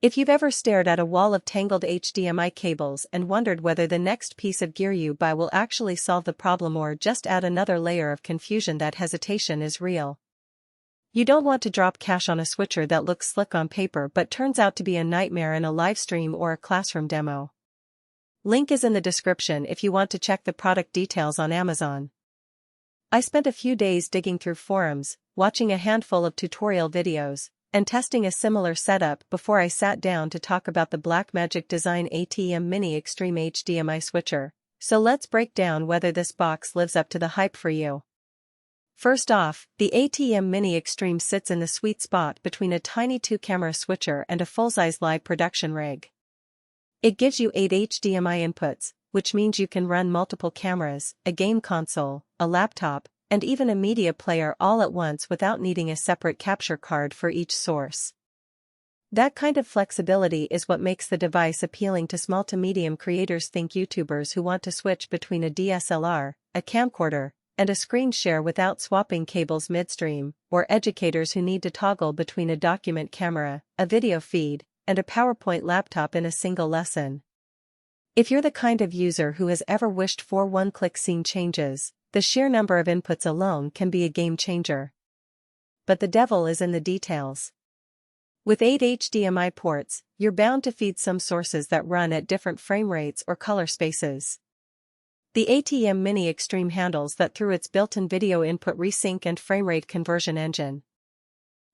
If you've ever stared at a wall of tangled HDMI cables and wondered whether the next piece of gear you buy will actually solve the problem or just add another layer of confusion, that hesitation is real. You don't want to drop cash on a switcher that looks slick on paper but turns out to be a nightmare in a live stream or a classroom demo. Link is in the description if you want to check the product details on Amazon. I spent a few days digging through forums, watching a handful of tutorial videos, and testing a similar setup before I sat down to talk about the Blackmagic Design ATEM Mini Extreme HDMI switcher. So let's break down whether this box lives up to the hype for you. First off, the ATEM Mini Extreme sits in the sweet spot between a tiny 2-camera switcher and a full-size live production rig. It gives you 8 HDMI inputs, which means you can run multiple cameras, a game console, a laptop, and even a media player all at once without needing a separate capture card for each source. That kind of flexibility is what makes the device appealing to small to medium creators. Think YouTubers who want to switch between a DSLR, a camcorder, and a screen share without swapping cables midstream, or educators who need to toggle between a document camera, a video feed, and a PowerPoint laptop in a single lesson. If you're the kind of user who has ever wished for one-click scene changes, the sheer number of inputs alone can be a game changer. But the devil is in the details. With 8 HDMI ports, you're bound to feed some sources that run at different frame rates or color spaces. The ATEM Mini Extreme handles that through its built-in video input resync and framerate conversion engine.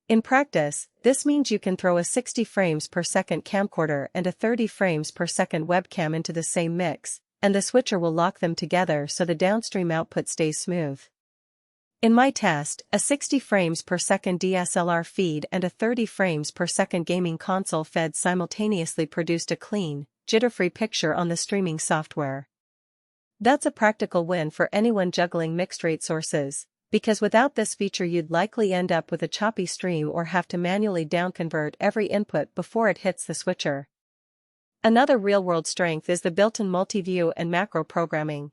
In practice, this means you can throw a 60 frames per second camcorder and a 30 frames per second webcam into the same mix, and the switcher will lock them together so the downstream output stays smooth. In my test, a 60 frames per second DSLR feed and a 30 frames per second gaming console fed simultaneously produced a clean, jitter-free picture on the streaming software. That's a practical win for anyone juggling mixed-rate sources, because without this feature you'd likely end up with a choppy stream or have to manually downconvert every input before it hits the switcher. Another real-world strength is the built-in multi-view and macro programming.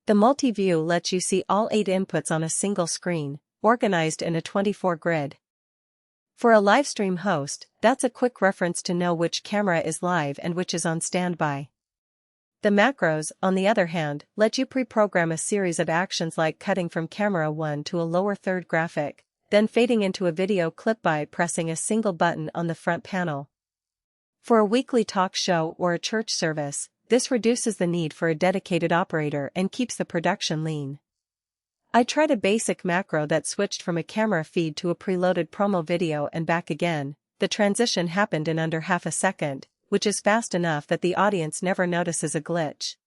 The multi-view lets you see all 8 inputs on a single screen, organized in a 24 grid. For a livestream host, that's a quick reference to know which camera is live and which is on standby. The macros, on the other hand, let you pre-program a series of actions like cutting from camera 1 to a lower third graphic, then fading into a video clip by pressing a single button on the front panel. For a weekly talk show or a church service, this reduces the need for a dedicated operator and keeps the production lean. I tried a basic macro that switched from a camera feed to a preloaded promo video and back again. The transition happened in under half a second, which is fast enough that the audience never notices a glitch.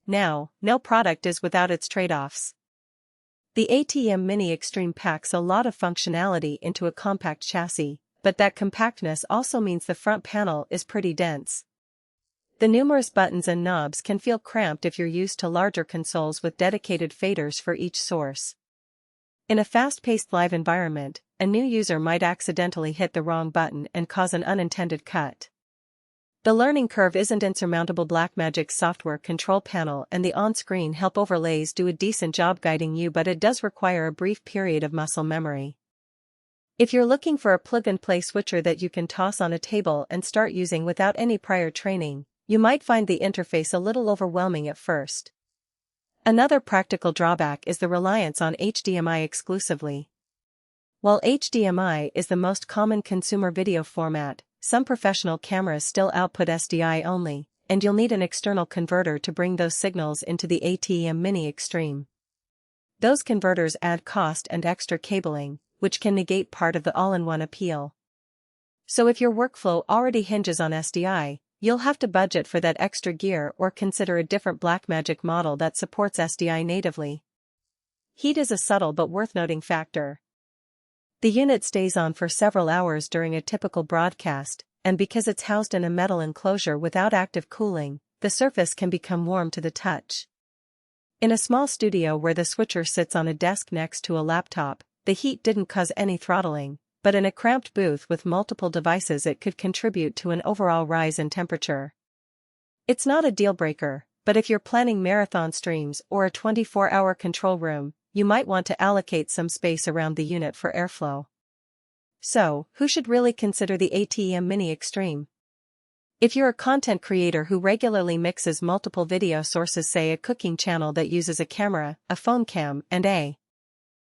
Now, no product is without its trade-offs. The ATEM Mini Extreme packs a lot of functionality into a compact chassis, but that compactness also means the front panel is pretty dense. The numerous buttons and knobs can feel cramped if you're used to larger consoles with dedicated faders for each source. In a fast-paced live environment, a new user might accidentally hit the wrong button and cause an unintended cut. The learning curve isn't insurmountable. Blackmagic's software control panel and the on-screen help overlays do a decent job guiding you, but it does require a brief period of muscle memory. If you're looking for a plug-and-play switcher that you can toss on a table and start using without any prior training, you might find the interface a little overwhelming at first. Another practical drawback is the reliance on HDMI exclusively. While HDMI is the most common consumer video format, some professional cameras still output SDI only, and you'll need an external converter to bring those signals into the ATEM Mini Extreme. Those converters add cost and extra cabling, which can negate part of the all-in-one appeal. So if your workflow already hinges on SDI, you'll have to budget for that extra gear or consider a different Blackmagic model that supports SDI natively. Heat is a subtle but worth noting factor. The unit stays on for several hours during a typical broadcast, and because it's housed in a metal enclosure without active cooling, the surface can become warm to the touch. In a small studio where the switcher sits on a desk next to a laptop, the heat didn't cause any throttling, but in a cramped booth with multiple devices it could contribute to an overall rise in temperature. It's not a deal-breaker, but if you're planning marathon streams or a 24-hour control room, you might want to allocate some space around the unit for airflow. So, who should really consider the ATEM Mini Extreme? If you're a content creator who regularly mixes multiple video sources, say a cooking channel that uses a camera, a phone cam, and a